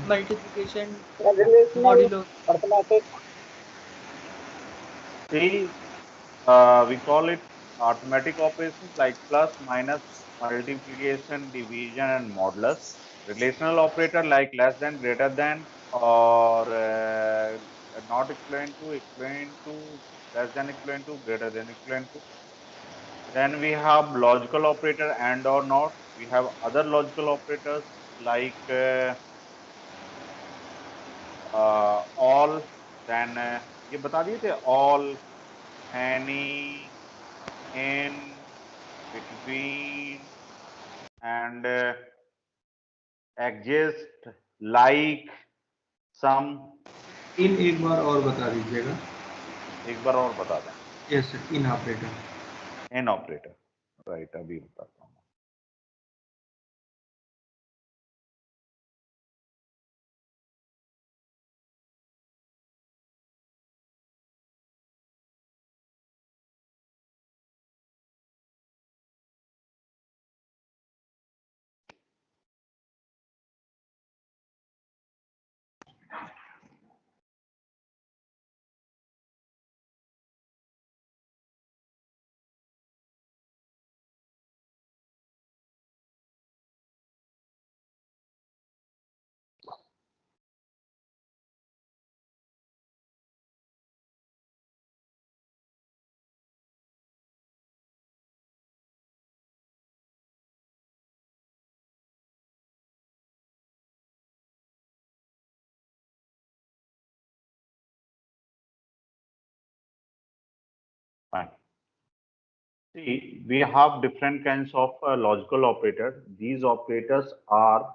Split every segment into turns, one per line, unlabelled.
multiplication,
relational
modulo.
arithmetic.
See, we call it arithmetic operations like plus, minus, multiplication, division, and modulus. Relational operator like less than, greater than, or not equivalent to, less than equivalent to, greater than equivalent to. Then we have logical operator and or not. We have other logical operators like all. Then ये बता दिए थे all, any, in, between, and exist, like, some.
इन एक बार और बता दीजिएगा।
एक बार और बता दें।
यस सर, इन ऑपरेटर।
इन ऑपरेटर, राइट, अभी बताता हूँ। Fine. See, we have different kinds of logical operators. These operators are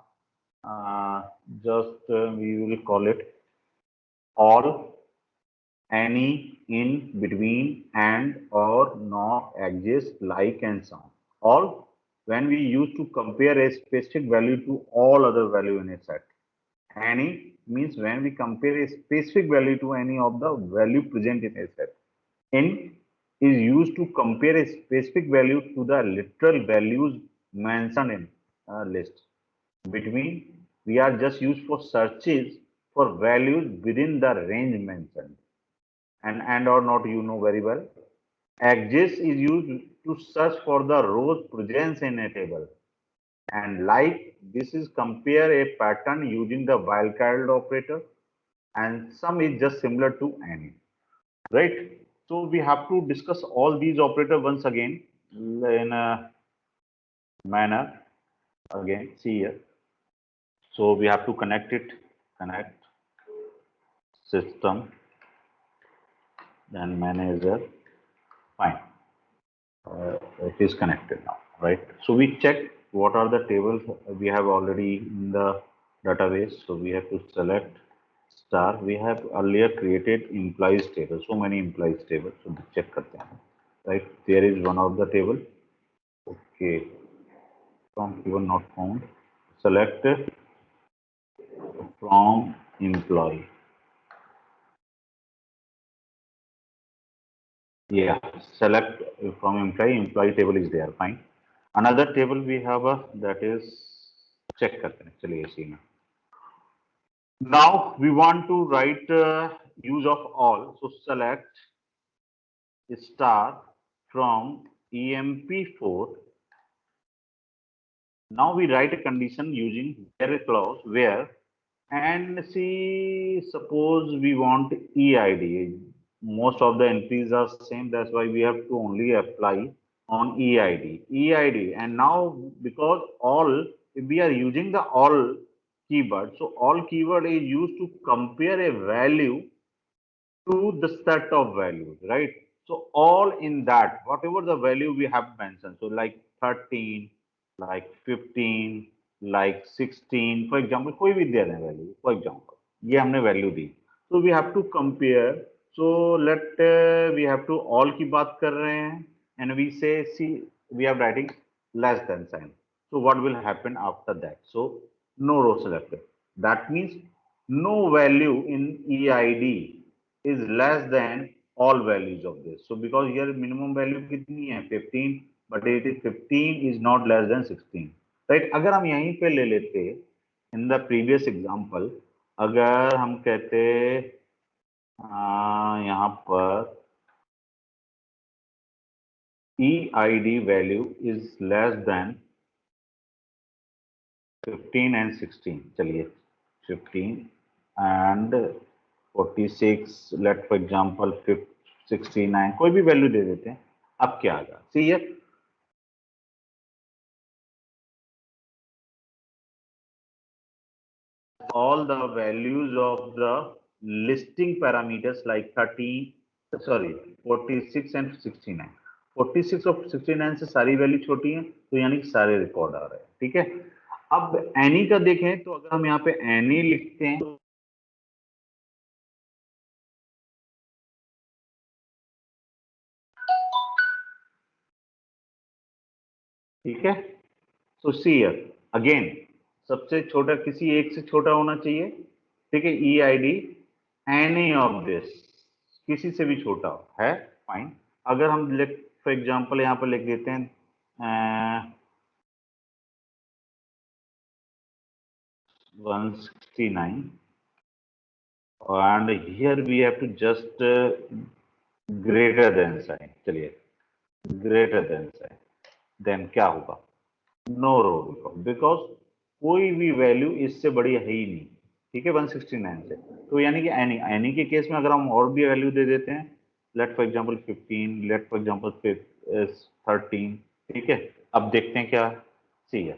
we will call it all, any, in, between, and, or, not, exist, like, and some. All when we use to compare a specific value to all other value in a set. Any means when we compare a specific value to any of the value present in a set. In is used to compare a specific value to the literal values mentioned in a list. Between, we are just used for searches for values within the range mentioned. And or not, you know very well. Exists is used to search for the rows presence in a table. And like, this is compare a pattern using the wildcard operator, and some is just similar to any, right? So we have to discuss all these operators once again in a manner. Again, see here. So we have to connect it, connect system, then manager. Fine. It is connected now, right? So we check what are the tables we have already in the database. So we have to select star. We have earlier created employees table, so many employees table. So check karte hain, right? There is one of the table. Okay, from keyword not found. Select from employee. Yeah, select from employee. Employee table is there. Fine. Another table we have that is check करते हैं चलिए इसी में. Now we want to write use of all. So select star from EMP4. Now we write a condition using where clause where, and see, suppose we want EID. Most of the entries are same. That's why we have to only apply on EID, and now because all, we are using the all keyword, so all keyword is used to compare a value to the set of values, right? So all in that, whatever the value we have mentioned, so like 13, like 15, like 16, for example, कोई भी दे दें value, for example, ये हमने value the, so we have to compare. So let we have to all की बात कर रहे हैं, and we say, see, we are writing less than sign. So what will happen after that? So no row selected. That means no value in EID is less than all values of this. So because here minimum value कितनी है 15, but it is 15 is not less than 16, right? अगर हम यहीं पे ले लेते in the previous example अगर हम कहते यहाँ पर EID value is less than 15 and 16, चलिए 15 and 46, let for example 69, कोई भी वैल्यू दे देते हैं। अब क्या आएगा, see here, all the values of the listing parameters like 46 and 69, 46 और 69 से सारी वैल्यू छोटी है, तो यानी कि सारे रिकॉर्ड आ रहे हैं। ठीक है, अब एनी का देखें तो अगर हम यहाँ पे एनी लिखते हैं तो ठीक है, तो सी हियर अगेन सबसे छोटा किसी एक से छोटा होना चाहिए। ठीक है, EID एनी ऑफ दिस, किसी से भी छोटा है, फाइन। अगर हम लिख फॉर एग्जांपल यहाँ पर लिख देते हैं 169 and here we have to just greater than sign, चलिए greater than साइन, देन क्या होगा, नो रो रिकॉर्ड, बिकॉज कोई भी वैल्यू इससे बड़ी है ही नहीं। ठीक है, 169 से, तो यानी कि एनी के केस में अगर हम और भी वैल्यू दे देते हैं, let for example 15, let for example 13, ठीक है, अब देखते हैं क्या, सी है,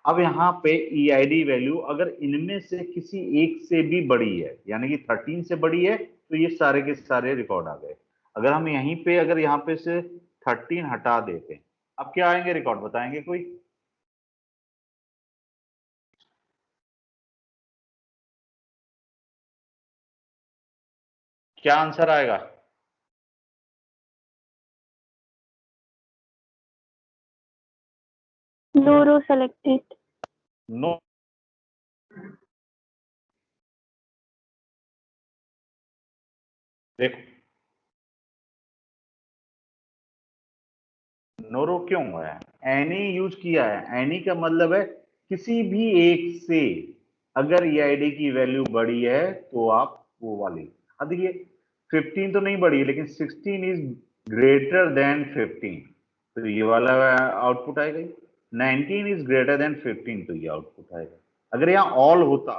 अब यहाँ पे EID वैल्यू अगर इनमें से किसी एक से भी बड़ी है, यानी कि 13 से बड़ी है, तो ये सारे के सारे रिकॉर्ड आ गए। अगर हम यहीं पे अगर यहाँ पे से 13 हटा देते हैं, अब क्या आएंगे रिकॉर्ड, बताएंगे कोई? क्या आंसर आएगा?
No row selected.
नो, देखो नो रो क्यों है, एनी यूज किया है, एनी का मतलब है किसी भी एक से अगर EID की वैल्यू बड़ी है तो आप वो वाली, अब देखिए 15 तो नहीं बड़ी है लेकिन 16 इज ग्रेटर देन 15, तो ये वाला आउटपुट आएगा। 19 इज ग्रेटर देन 15, तो ये आउटपुट आएगा। अगर यहाँ ऑल होता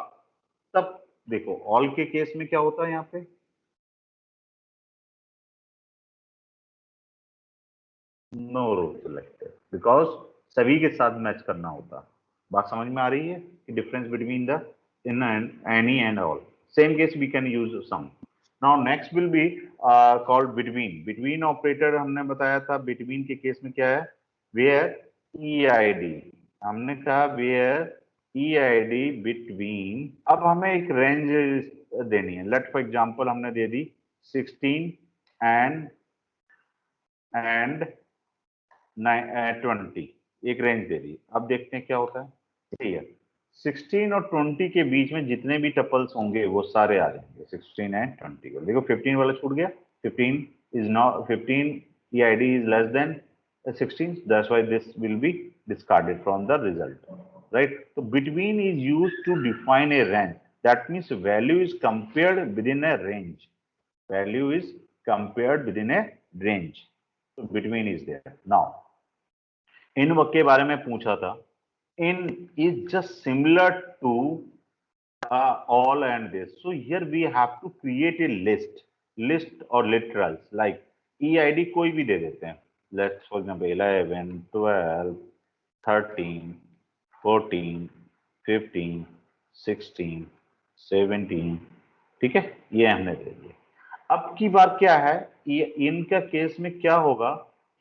तब देखो ऑल के केस में क्या होता है, यहाँ पे नो रूल सिलेक्टेड, बिकॉज सभी के साथ मैच करना होता। बात समझ में आ रही है कि difference between the in and any and all, same case we can use some. Now next will be called between. Between operator हमने बताया था, बिटवीन के केस में क्या है, वेयर EID, हमने कहा वेयर EID बिटवीन, अब हमें एक रेंज देनी है, लेट फॉर एग्जांपल हमने दे दी 16 एंड 20, एक रेंज दे दी। अब देखते हैं क्या होता है, ठीक है, 16 और 20 के बीच में जितने भी टपल्स होंगे वो सारे आ जाएंगे 16 एंड 20 को। देखो 15 वाला छूट गया, 15 is not, 15 EID is less than 16, that's why this will be discarded from the result, right. तो between is used to define a range, that means value is compared with in a range, value is compared with in a range, तो between is there. Now in के बारे में पूछा था, in is just similar to all and this, so here we have to create a list or literals like EID कोई भी दे देते हैं, let's for example 11, 12, 13, 14, 15, 16, 17, ठीक है, ये हमने दे दिया। अब की बात क्या है, ये इनका केस में क्या होगा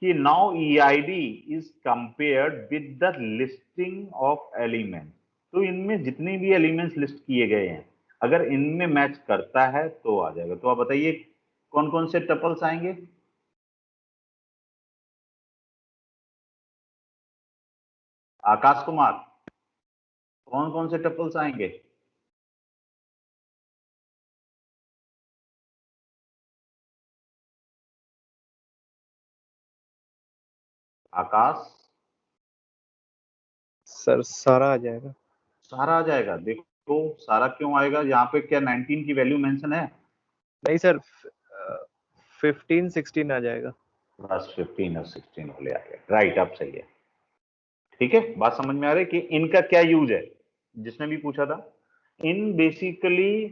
कि now EID is compared with the listing of element, तो इनमें जितने भी एलिमेंट्स लिस्ट किए गए हैं अगर इनमें मैच करता है तो आ जाएगा। तो आप बताइए कौन कौन से टपल्स आएंगे? आकाश कुमार, कौन कौन से टपल्स आएंगे? आकाश,
सर सारा आ जाएगा।
सारा आ जाएगा। देखो सारा क्यों आएगा, यहाँ पे क्या 19 की वैल्यू मेंशन है?
नहीं सर, 15 16 आ जाएगा।
बस 15 और 16 वाले आएगा, राइट, अब सही है। ठीक है, बात समझ में आ रही है कि इनका क्या यूज है, जिसने भी पूछा था। इन बेसिकली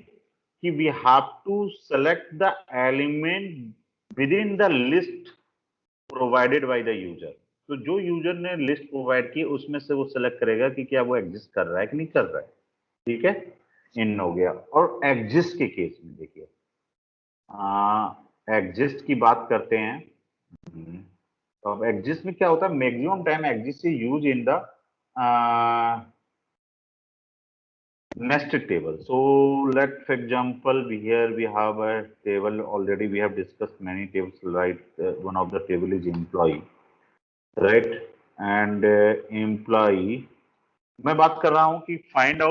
कि we have to select the element within the list provided by the user. तो जो यूजर ने लिस्ट प्रोवाइड की उसमें से वो सेलेक्ट करेगा कि क्या वो एग्जिस्ट कर रहा है कि नहीं कर रहा है। ठीक है, इन हो गया। और एग्जिस्ट के केस में देखिए, एग्जिस्ट की बात करते हैं। तो अब एग्जिस्ट में क्या होता है, maximum time exist is use in the nested table. So let for example here we have a table already, we have discussed many tables, right? One of the table is employee, right? And employee, मैं बात कर रहा हूं कि find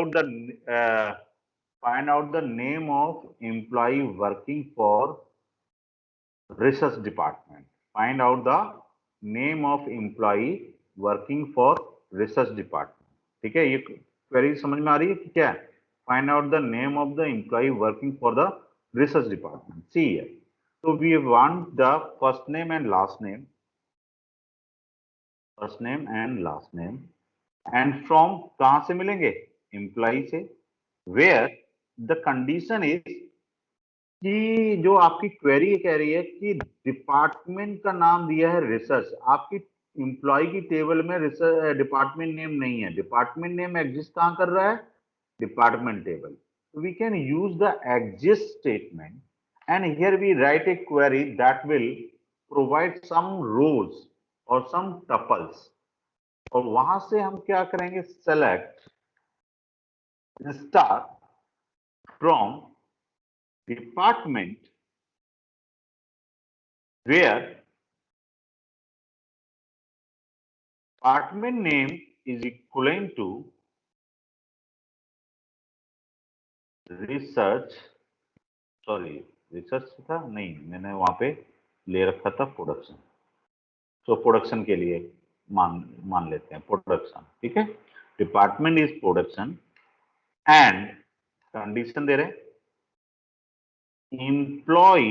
out the name of employee working for research department. Find out the name of employee working for research department. ठीक है, ये query समझ में आ रही है कि क्या है? Find out the name of the employee working for the research department. See here. So we want the first name and last name. First name and last name. And from कहां से मिलेंगे? Employee से. Where the condition is कि जो आपकी query कह रही है कि डिपार्टमेंट का नाम दिया है रिसर्च, आपकी एम्प्लॉय की टेबल में रिसर्च डिपार्टमेंट नेम नहीं है। डिपार्टमेंट नेम एग्जिस्ट कहां कर रहा है? Department table. We can use the exist statement and here we write a query that will provide some rows और सम टपल्स, और वहां से हम क्या करेंगे, select star from department where department name is equivalent to research, sorry research था नहीं, मैंने वहां पे ले रखा था प्रोडक्शन। तो प्रोडक्शन के लिए मान लेते हैं प्रोडक्शन। ठीक है, department is production and condition दे रहे employee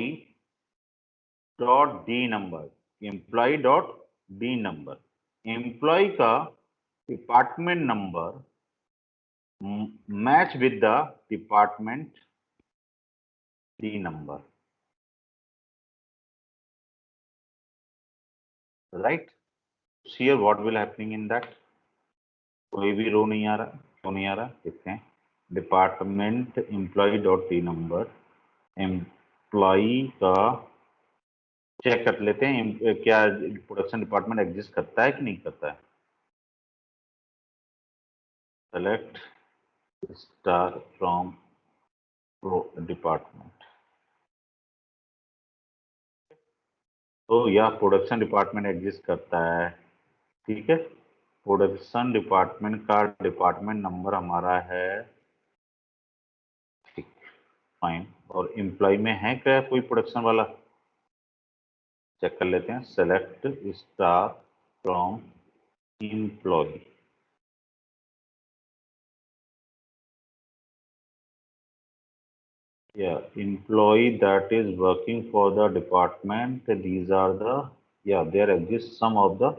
dot D number, employee dot D number, employee का department number match with the department D number, right? Here what will happening in that, कोई भी रो नहीं आ रहा, क्यों नहीं आ रहा देखते हैं। Department employee dot D number, employee का चेक कर लेते हैं क्या प्रोडक्शन डिपार्टमेंट एग्जिस्ट करता है कि नहीं करता है। सेलेक्ट स्टार फ्रॉम डिपार्टमेंट, तो यह प्रोडक्शन डिपार्टमेंट एग्जिस्ट करता है। ठीक है, प्रोडक्शन डिपार्टमेंट का डिपार्टमेंट नंबर हमारा है, ठीक, फाइन। और एम्प्लॉय में है क्या कोई प्रोडक्शन वाला, चेक कर लेते हैं। Select star from employ, yeah, employee that is working for the department, these are the, yeah, there exists some of the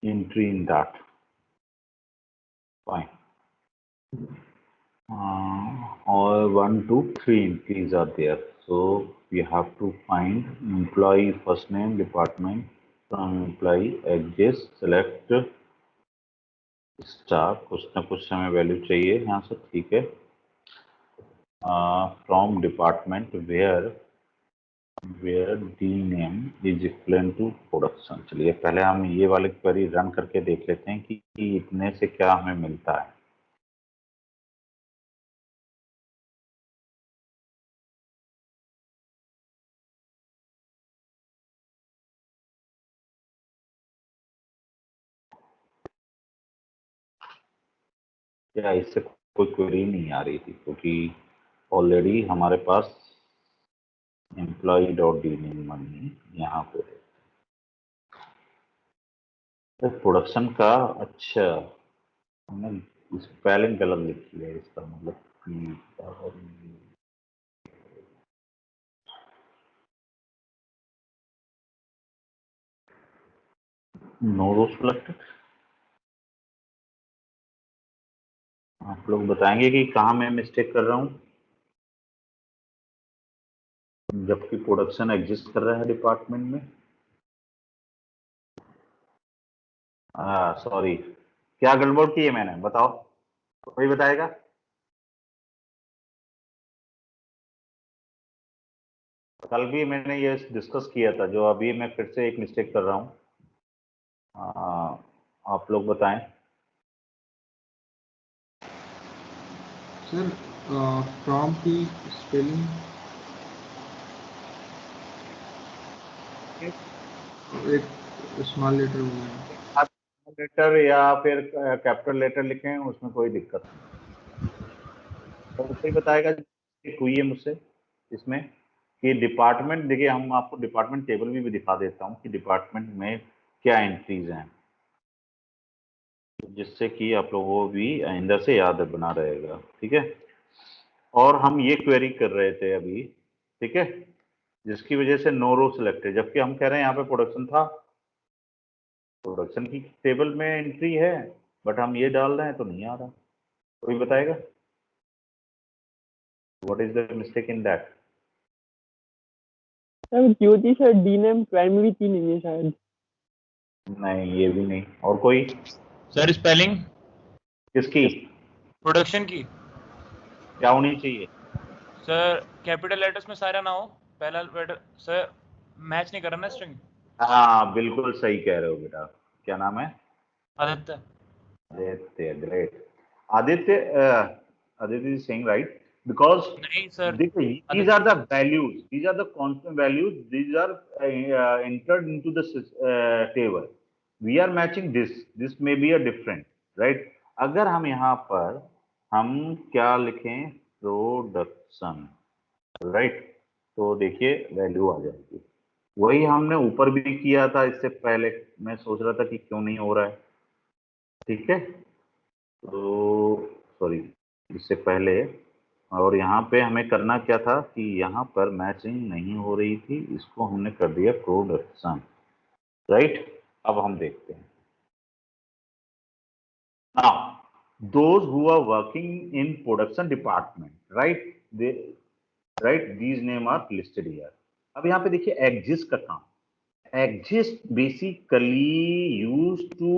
entry in that, fine. Or 1 2 3 entries are there, so we have to find employee first name, department, from employee exists, select star, कुछ ना कुछ हमें value चाहिए यहाँ से। ठीक है, from department where D name is equal to production. चलिए पहले हम ये वाली क्वेरी रन करके देख लेते हैं कि इतने से क्या हमें मिलता है। क्या इससे कोई क्वेरी नहीं आ रही थी, क्योंकि ऑलरेडी हमारे पास employee dot D name money यहाँ पे तो प्रोडक्शन का, अच्छा हमने स्पेलिंग गलत लिखी है, इसका मतलब P और नो रो सिलेक्टेड। आप लोग बताएंगे कि कहाँ मैं मिस्टेक कर रहा हूँ, जबकि प्रोडक्शन एग्जिस्ट कर रहा है डिपार्टमेंट में। सॉरी, क्या गड़बड़ की है मैंने, बताओ, कोई बताएगा? कल भी मैंने ये डिस्कस किया था, जो अभी मैं फिर से एक मिस्टेक कर रहा हूँ। आप लोग बताएं।
सर फ्रॉम की स्पेलिंग एक स्मॉल लेटर हुआ है।
आप लेटर या फिर कैपिटल लेटर लिखें, उसमें कोई दिक्कत नहीं। तो कोई बताएगा हुई है मुझसे इसमें कि डिपार्टमेंट, देखिए हम आपको डिपार्टमेंट टेबल भी दिखा देता हूँ कि डिपार्टमेंट में क्या एंट्रीज हैं, जिससे कि आप लोगों को भी आइंदा से याद बना रहेगा। ठीक है, और हम ये क्वेरी कर रहे थे अभी, ठीक है, जिसकी वजह से नो रो सिलेक्टेड, जबकि हम कह रहे हैं यहाँ पे प्रोडक्शन था, प्रोडक्शन की टेबल में एंट्री है, बट हम ये डाल रहे हैं तो नहीं आ रहा। कोई बताएगा what is the mistake in that?
Sir Jyoti sir D name primary की नहीं है शायद।
नहीं, ये भी नहीं। और कोई?
सर स्पेलिंग
किसकी?
प्रोडक्शन की।
क्या होनी चाहिए?
सर कैपिटल लेटर्स में सारा ना हो, पहला लेटर सर मैच नहीं कर रहा ना स्ट्रिंग।
हाँ, बिल्कुल सही कह रहे हो बेटा। क्या नाम है?
Aditya.
Aditya, great. Aditya, Aditya is saying right, because
नहीं sir,
these are the values, these are the constant values, these are entered into the table. We are matching this may be a different, right? अगर हम यहाँ पर हम क्या लिखें, production, right, तो देखिए वैल्यू आ जाएगी। वही हमने ऊपर भी किया था इससे पहले, मैं सोच रहा था कि क्यों नहीं हो रहा है। ठीक है, तो सॉरी, इससे पहले, और यहाँ पे हमें करना क्या था कि यहाँ पर मैचिंग नहीं हो रही थी, इसको हमने कर दिया प्रोडक्शन, राइट। अब हम देखते हैं now, those who are working in production department, right, they, right, these name are listed here. अब यहाँ पे देखिए एग्जिस्ट का काम, exist basically used to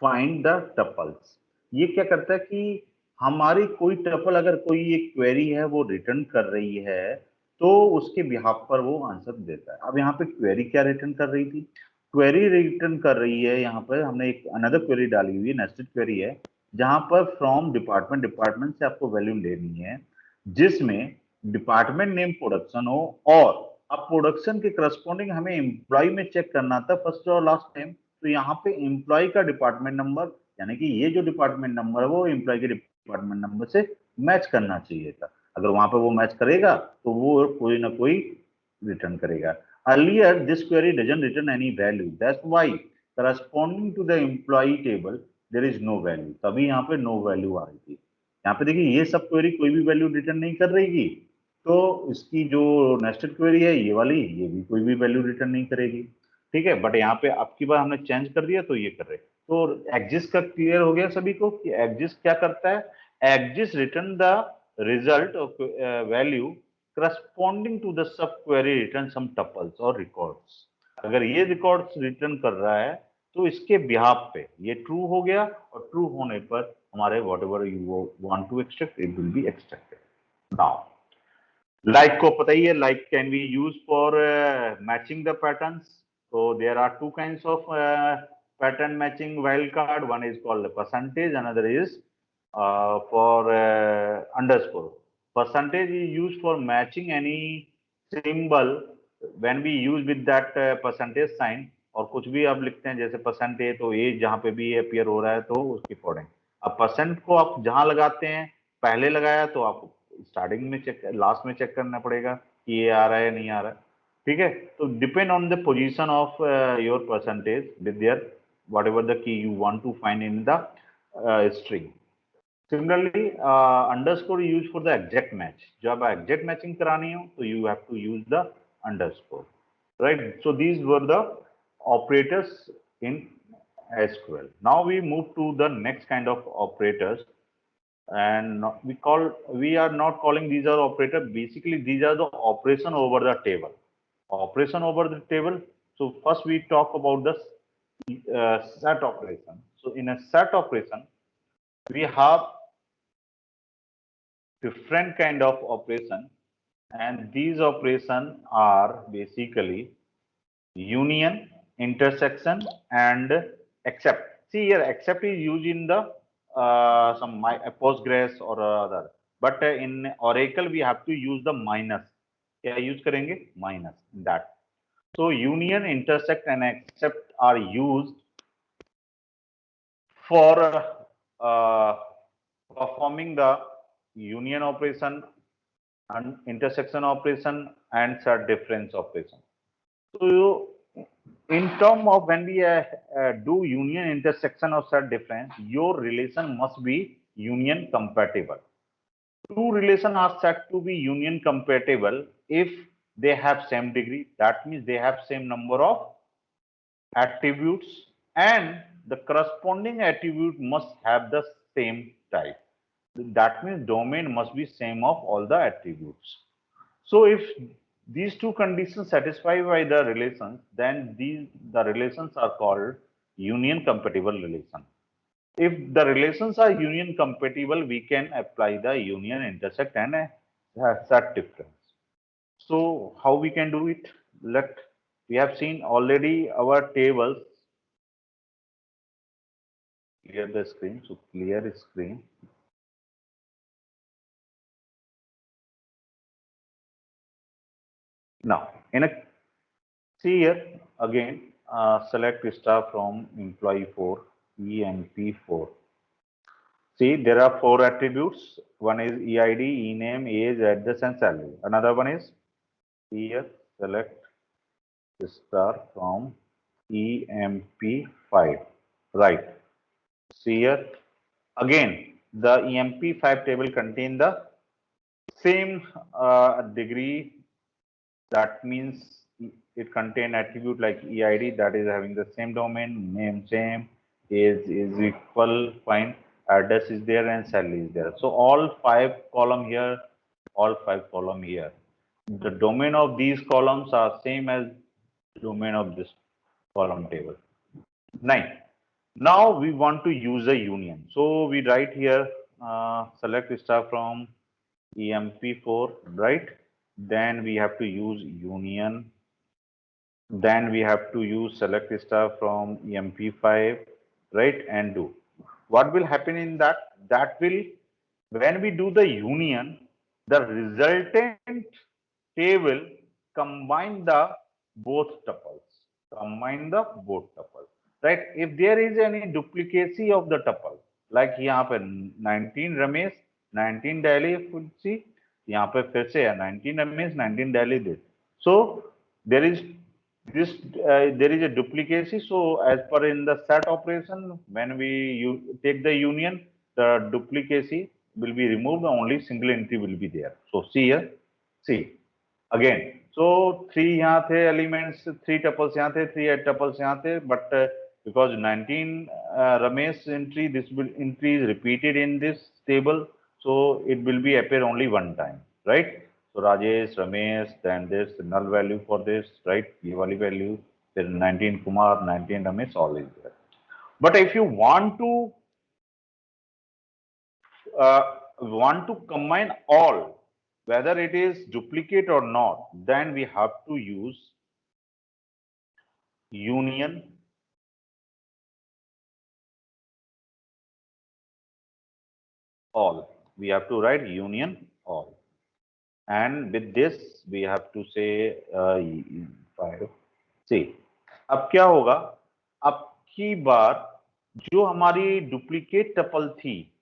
find the tuples। ये क्या करता है कि हमारी कोई टपल अगर कोई एक क्वेरी है वो रिटर्न कर रही है, तो उसके बिहाफ पर वो आंसर देता है। अब यहाँ पे क्वेरी क्या रिटर्न कर रही थी? क्वेरी रिटर्न कर रही है, यहाँ पर हमने एक अनदर क्वेरी डाली हुई है, नेस्टेड क्वेरी है, जहां पर फ्रॉम डिपार्टमेंट, डिपार्टमेंट से आपको वैल्यू लेनी है जिसमें डिपार्टमेंट नेम प्रोडक्शन हो, और अब प्रोडक्शन के करस्पॉन्डिंग हमें एम्प्लॉय में चेक करना था फर्स्ट और लास्ट टाइम, तो यहाँ पे एम्प्लॉय का डिपार्टमेंट नंबर, यानी कि ये जो डिपार्टमेंट नंबर है वो एम्प्लॉय के डिपार्टमेंट नंबर से मैच करना चाहिए था। अगर वहां पे वो मैच करेगा तो वो कोई ना कोई रिटर्न करेगा। Earlier this query doesn't return any value, that's why corresponding to the employee table there is no value, तभी यहाँ पे नो वैल्यू आ रही थी। यहाँ पे देखिए ये सब क्वेरी कोई भी वैल्यू रिटर्न नहीं कर रही, तो इसकी जो नेस्टेड क्वेरी है ये वाली, ये भी कोई भी वैल्यू रिटर्न नहीं करेगी। ठीक है, बट यहाँ पे अब की बार हमने चेंज कर दिया तो ये कर रहे। तो एग्जिस्ट का क्लियर हो गया सभी को कि एग्जिस्ट क्या करता है? Exist return the result of value corresponding to the subquery return some tuples और रिकॉर्ड्स। अगर ये रिकॉर्ड्स रिटर्न कर रहा है तो इसके बिहाफ पे ये ट्रू हो गया, और ट्रू होने पर हमारे whatever you want to extract it will be extracted. Now like को पता ही है, like can be used for matching the patterns। so there are two kinds of pattern matching wildcard, one is called percentage, another is for underscore। percentage is used for matching any symbol when we use with that percentage sign, और कुछ भी आप लिखते हैं जैसे percentage, तो ये जहां पे भी अपीयर हो रहा है तो उसके अकॉर्डिंग। अब परसेंट को आप जहां लगाते हैं, पहले लगाया तो आप स्टार्टिंग में चेक, लास्ट में चेक करना पड़ेगा कि ये आ रहा है नहीं आ रहा है। ठीक है, तो depend on the position of your percentage with there whatever the key you want to find in the string. Similarly, underscore used for the exact match. जब exact matching करानी हो तो you have to use the underscore, right? So these were the operators in SQL. Now we move to the next kind of operators, and we are not calling these are operators. Basically, these are the operation over the table. Operation over the table. So first we talk about the set operation. So in a set operation, we have different kind of operation, and these operations are basically union, intersection, and except. See here, except is used in the some Postgres or other, but in Oracle we have to use the minus. क्या use करेंगे? Minus in that. So union, intersect, and except are used for performing the union operation and intersection operation and set difference operation. So in term of when we do union, intersection, or set difference, your relation must be union compatible. Two relations are said to be union compatible if they have same degree. That means they have same number of attributes, and the corresponding attribute must have the same type. That means domain must be same of all the attributes. So if these two conditions satisfied by the relations, then the relations are called union compatible relation. If the relations are union compatible, we can apply the union, intersect, and set difference. So how we can do it? We have seen already our tables. Clear the screen. So clear screen. Now, see here again, select star from employee 4, EMP4. See, there are 4 attributes. One is EID, ENAME, age, address, and salary. Another one is here, select star from EMP5. Right. See here, again, the EMP5 table contain the same degree. That means it contain attribute like EID, that is having the same domain, name same, age is equal, fine, address is there, and salary is there. So all 5 column here, all 5 column here. The domain of these columns are same as domain of this column table. 9. Now we want to use a union. So we write here, select star from EMP4, right? Then we have to use union. Then we have to use select star from EMP5, right? And do. What will happen in that? That will, when we do the union, the resultant table combine the both tuples. Combine the both tuples, right? If there is any duplicacy of the tuple, like यहाँ पे 19 Ramesh, 19 Delhi, see, यहाँ पे फिर से है 19 Ramesh, 19 Delhi did. So there is there is a duplicacy. So as per in the set operation, when we take the union, the duplicacy will be removed. Only single entry will be there. So see here, see again. So 3 यहाँ थे elements, 3 tuples यहाँ थे, 3 tuples यहाँ थे, but because 19 Ramesh entry, this entry is repeated in this table, so it will be appear only one time, right? So Rajesh, Ramesh, then this null value for this, right? ये वाली value, then 19 Kumar, 19 Ramesh, all is there. But if you want to combine all, whether it is duplicate or not, then we have to use union all. We have to write union all. And with this, we have to say 5. See, अब क्या होगा? अब की बार जो हमारी duplicate tuple थी,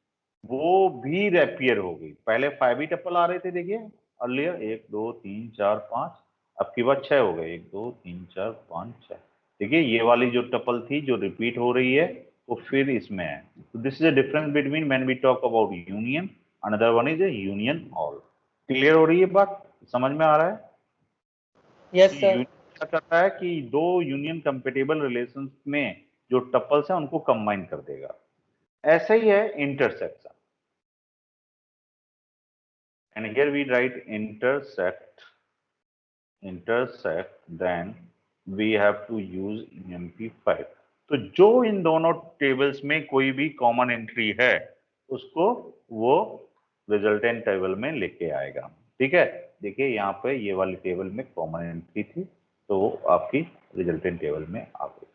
वो भी रेपियर हो गई. पहले 5 ही टपल आ रहे थे, देखिए अर्लियर 1 2 3 4 5, अब की बार 6 हो गए. 1 2 3 4 5 6. देखिए ये वाली जो टपल थी जो रिपीट हो रही है, वो फिर इसमें है। तो this is a difference between when we talk about union, another one is a union all. Clear हो रही है बात, समझ में आ रहा है?
यस
कि
सर।
यूनियन क्या करता है कि दो यूनियन कंपेटेबल रिलेशंस में जो टपल्स हैं उनको कंबाइन कर देगा। ऐसा ही है intersection, and here we write intersect, then we have to use emp5। तो जो इन दोनों टेबल्स में कोई भी कॉमन एंट्री है उसको वो रिजल्टेंट टेबल में लेके आएगा। ठीक है, देखिए यहाँ पे ये वाली टेबल में कॉमन एंट्री थी तो वो आपकी रिजल्टेंट टेबल में आ गई,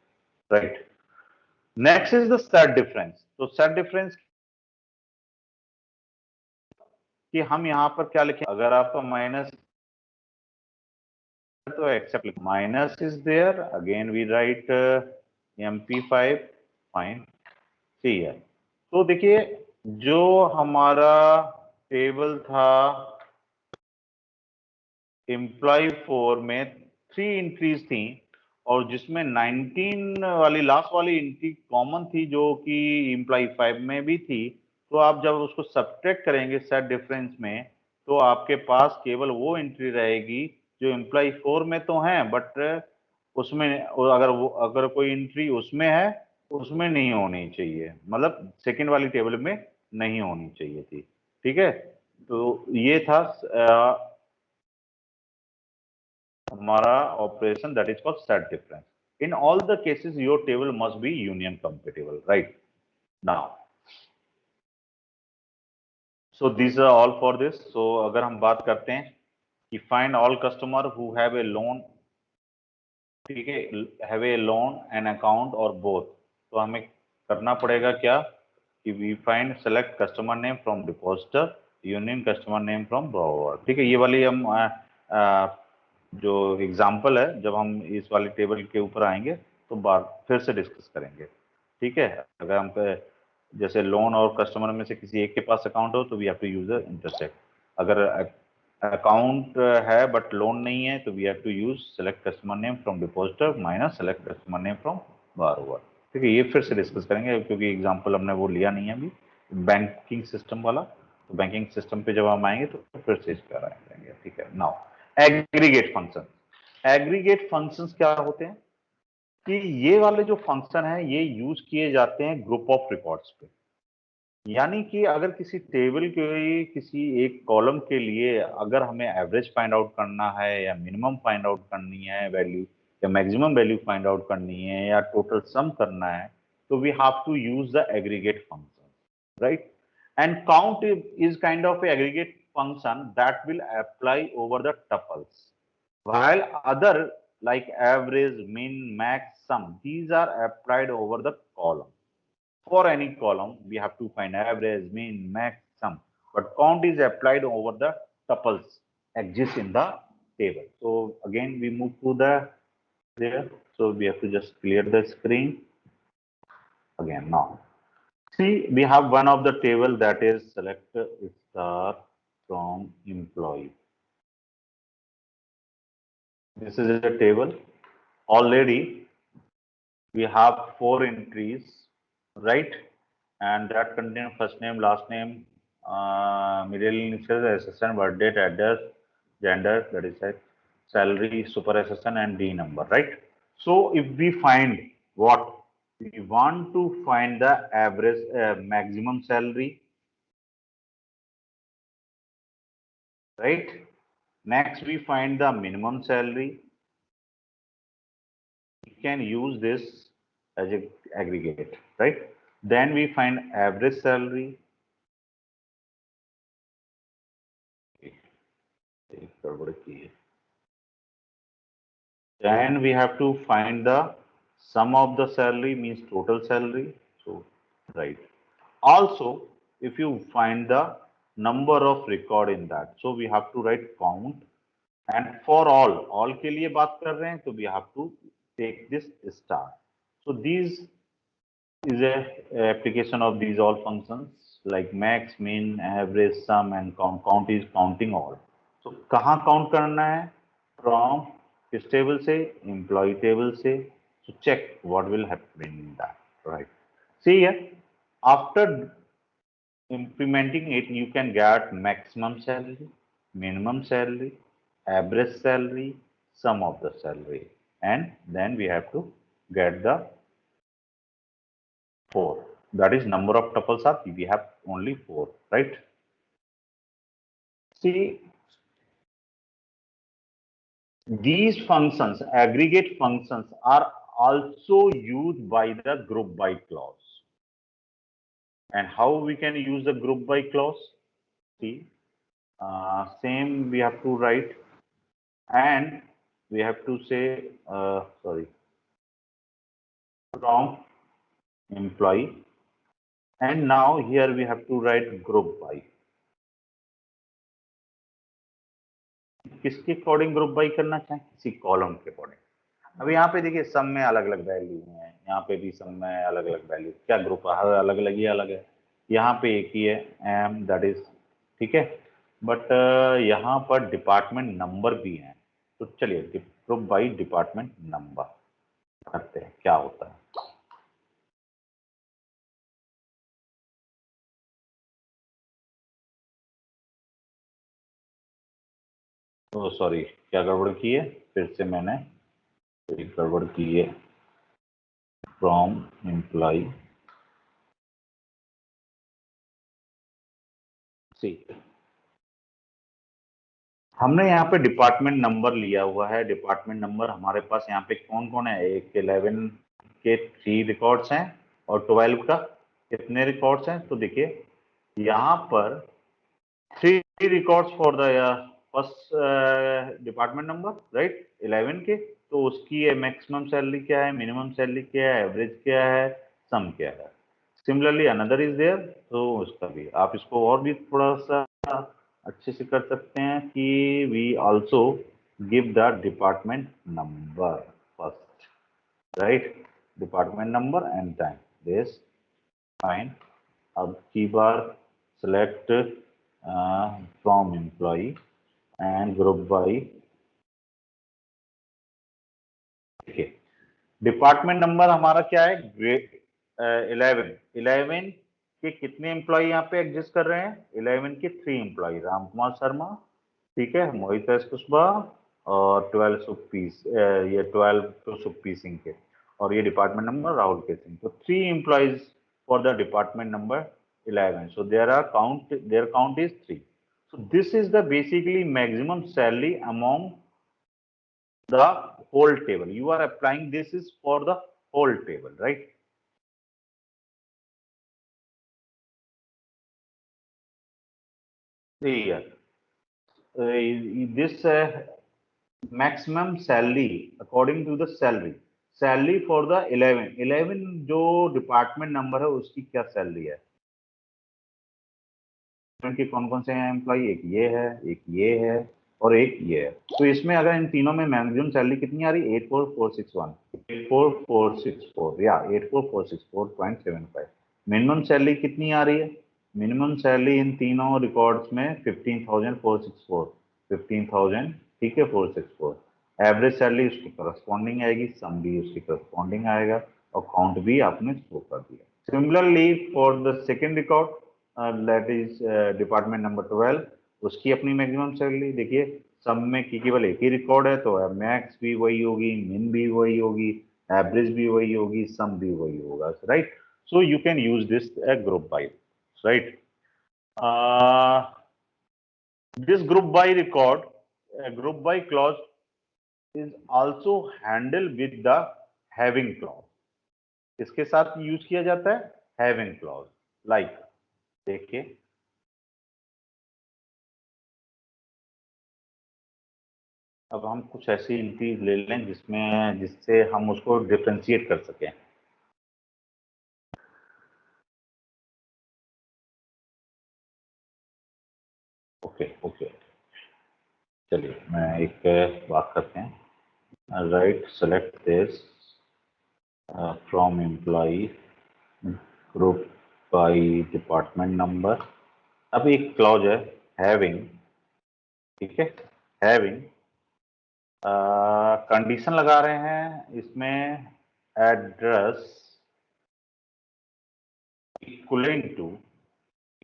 right. Next is the set difference. तो सेट डिफरेंस कि हम यहाँ पर क्या लिखें, अगर आपका माइनस तो except minus is there, again we write mp5 fine. सी है, तो देखिए जो हमारा टेबल था एम्प्लॉय 4 में 3 एंट्रीज थी और जिसमें 19 वाली लास्ट वाली एंट्री कॉमन थी जो कि एम्प्लॉय 5 में भी थी। तो आप जब उसको सब्ट्रैक्ट करेंगे सेट डिफरेंस में तो आपके पास केवल वो एंट्री रहेगी जो एम्प्लॉय 4 में तो है बट उसमें अगर कोई एंट्री उसमें है उसमें नहीं होनी चाहिए, मतलब सेकंड वाली टेबल में नहीं होनी चाहिए थी। ठीक है, तो ये था हमारा operation that is called set difference. In all the cases your table must be union compatible, right. Now so this are all for this. So अगर हम बात करते हैं कि find all customer who have a loan, ठीक है, have a loan an account और both, तो हमें करना पड़ेगा क्या कि we find select customer name from depositor union customer name from borrower. ठीक है, ये वाली हम जो एग्जाम्पल है जब हम इस वाली टेबल के ऊपर आएंगे तो बार फिर से डिस्कस करेंगे। ठीक है, अगर हम जैसे लोन और कस्टमर में से किसी एक के पास अकाउंट हो तो we have to use intersect, अगर अकाउंट है बट लोन नहीं है तो we have to use select customer name from depositor minus select customer name from borrower. ठीक है, ये फिर से डिस्कस करेंगे क्योंकि एग्जांपल हमने वो लिया नहीं है अभी बैंकिंग सिस्टम वाला, तो बैंकिंग सिस्टम पे जब हम आएंगे तो फिर से इस पर आएंगे। ठीक है, now aggregate function. Aggregate functions क्या होते हैं कि ये वाले जो फंक्शन है ये यूज किए जाते हैं ग्रुप ऑफ रिकॉर्ड्स पे, यानी कि अगर किसी टेबल के किसी एक कॉलम के लिए अगर हमें एवरेज फाइंड आउट करना है या मिनिमम फाइंड आउट करनी है वैल्यू या मैक्सिमम वैल्यू फाइंड आउट करनी है या टोटल सम करना है तो we have to use the aggregate function, right. And count is kind of aggregate function that will apply over the tuples, while other like average, min, max, sum, these are applied over the column. For any column, we have to find average, mean, max, sum, but count is applied over the tuples exist in the table. So again, we move to the there. So we have to just clear the screen again now. See, we have one of the table that is select star from employee. This is a table. Already we have 4 entries, right? And that contain first name, last name, middle initials, SSN, birth date, address, gender, that is like salary, super SSN, and D number, right? So if we find what we want to find the average maximum salary, right? Next we find the minimum salary. We can use this as a aggregate, right? Then we find average salary. Then we have to find the sum of the salary, means total salary. So, right. Also, if you find the number of record in that, so we have to write count. And for all के लिए बात कर रहे हैं तो we have to take this star. So these is a application of these all functions like max, min, average, sum, and count. Count is counting all. So कहाँ count करना है? From किस table से? Employee table से. So check what will happen in that, right? See here, after implementing it, you can get maximum salary, minimum salary, average salary, sum of the salary, and then we have to get the 4. That is number of tuples are, we have only 4, right? See, these functions, aggregate functions, are also used by the group by clause. And how we can use the group by clause? See, same we have to write, and we have to say, from employee, and now here we have to write group by. किसके according group by करना चाहें? किसी column के according. अब यहाँ पे देखिए सम में अलग अलग वैल्यू है, यहाँ पे भी सम में अलग अलग वैल्यू, क्या ग्रुप हर अलग अलग ही अलग है, यहाँ पे एक ही है एम, दैट इज ठीक है, बट यहाँ पर डिपार्टमेंट नंबर भी है। तो चलिए ग्रुप बाई डिपार्टमेंट नंबर करते हैं, क्या होता है। तो सॉरी, क्या गड़बड़ की है, फिर से मैंने गड़बड़ की है। फ्रॉम एम्प्लॉय, सी, हमने यहाँ पे डिपार्टमेंट नंबर लिया हुआ है। डिपार्टमेंट नंबर हमारे पास यहाँ पे कौन कौन है, एक 11 के 3 रिकॉर्ड्स हैं और 12 का कितने रिकॉर्ड्स हैं। तो देखिए यहाँ पर 3 records for the first department number, right, 11 के। तो उसकी मैक्सिमम सैलरी क्या है, मिनिमम सैलरी क्या है, एवरेज क्या है, सम क्या है। सिमिलरली अनदर इज देयर, तो उसका भी आप इसको और भी थोड़ा सा अच्छे से कर सकते हैं कि we also give the department number first, right, department number and time this fine. अब की बार select from employee and group by, देखिए डिपार्टमेंट नंबर हमारा क्या है, ग्रेड 11 के कितने एम्प्लॉय यहाँ पे एग्जिस्ट कर रहे हैं, 11 के 3 एम्प्लॉय, रामकुमार शर्मा, ठीक है, मोहित एस कुशवाहा और 12 सुप्पी, ये 12 तो सुप्पी सिंह के, और ये डिपार्टमेंट नंबर राहुल के सिंह। तो 3 employees for the department number 11, so their count is 3. So this is the basically maximum salary among the whole table. You are applying, this is for the whole table, right? Here, this maximum salary according to the salary for the 11 जो department number है उसकी क्या salary है, के कौन कौन से हैं एम्प्लॉय, एक ये है, एक ये है और एक ये है। तो इसमें अगर इन तीनों में मैक्सिमम सैलरी कितनी आ रही है, 84464 या 84464.75। मिनिमम सैलरी कितनी आ रही है, मिनिमम सैलरी इन तीनों रिकॉर्ड्स में 15,464, ठीक है, 464। एवरेज सैलरी उसकी करस्पॉन्डिंग आएगी, सम भी उसकी करस्पॉन्डिंग आएगा और काउंट भी आपने शो कर दिया। Similarly for the second record that is department number 12, उसकी अपनी मैक्सिमम सैलरी देखिए, सम में की केवल एक ही रिकॉर्ड है तो मैक्स भी वही होगी, मिन भी वही होगी, एवरेज भी वही होगी, सम भी वही होगा, right. So you can use this group by, right. This group by record, group by clause is also handled with the having clause. इसके साथ यूज किया जाता है having clause, like देखिए अब हम कुछ ऐसी एंट्रीज ले लें जिससे हम उसको डिफरेंशिएट कर सकें। ओके चलिए मैं एक बात करते हैं, right, select this from employee group by department number. अब एक क्लॉज है हैविंग, ठीक है, हैविंग कंडीशन लगा रहे हैं इसमें, एड्रेस इक्वलेंट टू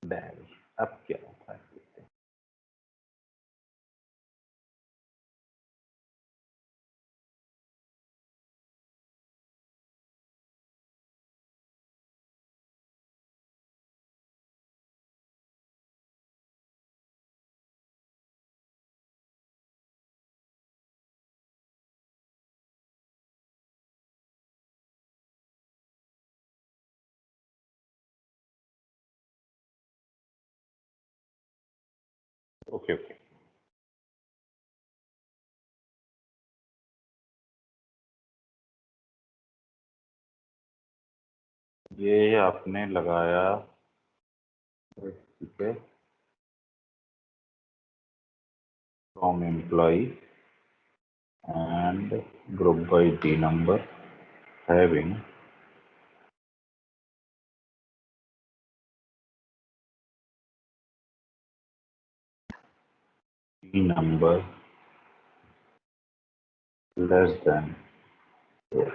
डेल। अब क्या होता है? ओके ओके, ये आपने लगाया, ठीक है, from employ and group by D number having D number less than 4.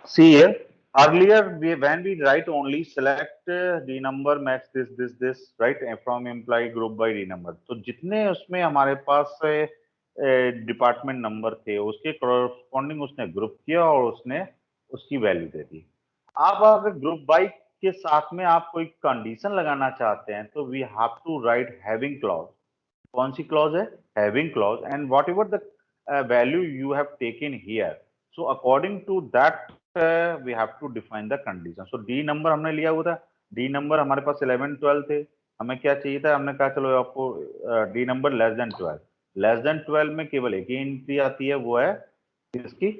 See here, earlier when we write only select D number match this, right, from employee group by D number. तो जितने उसमें हमारे पास department number थे उसके corresponding उसने group किया और उसने उसकी वैल्यू दे दी। आप अगर ग्रुप बाई के साथ में आप कोई कंडीशन लगाना चाहते हैं तो we have to write having clause. कौन सी क्लॉज है? Having clause, and whatever the value you have taken here, so according to that we have to define the condition. So D number हमने लिया हुआ था, D number हमारे पास 11 12 थे, हमें क्या चाहिए था? हमने कहा चलो आपको D number less than 12, less than 12 में केवल एक ही एंट्री आती है, वो है इसकी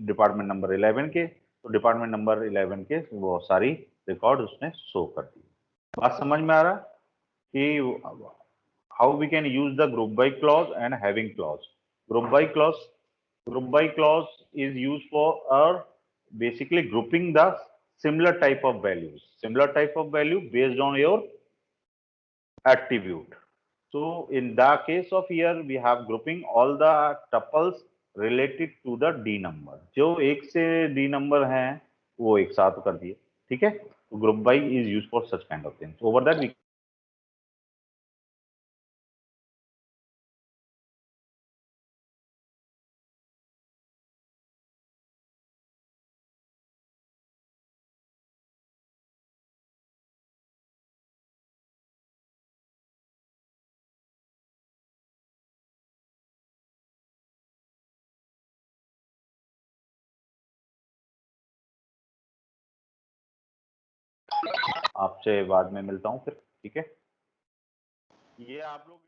डिपार्टमेंट नंबर 11 के। तो डिपार्टमेंट नंबर 11 के वो सारी रिकॉर्ड उसने शो कर दी। बात समझ में आ रहा कि how we can use the group by clause and having clause? Group by clause is used for basically grouping the similar type of value based on your attribute. So in the case of here we have grouping all the tuples related to the D number. जो एक से D number हैं वो एक साथ कर दिए, ठीक है? तो group by is used for such kind of things. Over that we आपसे बाद में मिलता हूँ फिर, ठीक है? ये आप लोग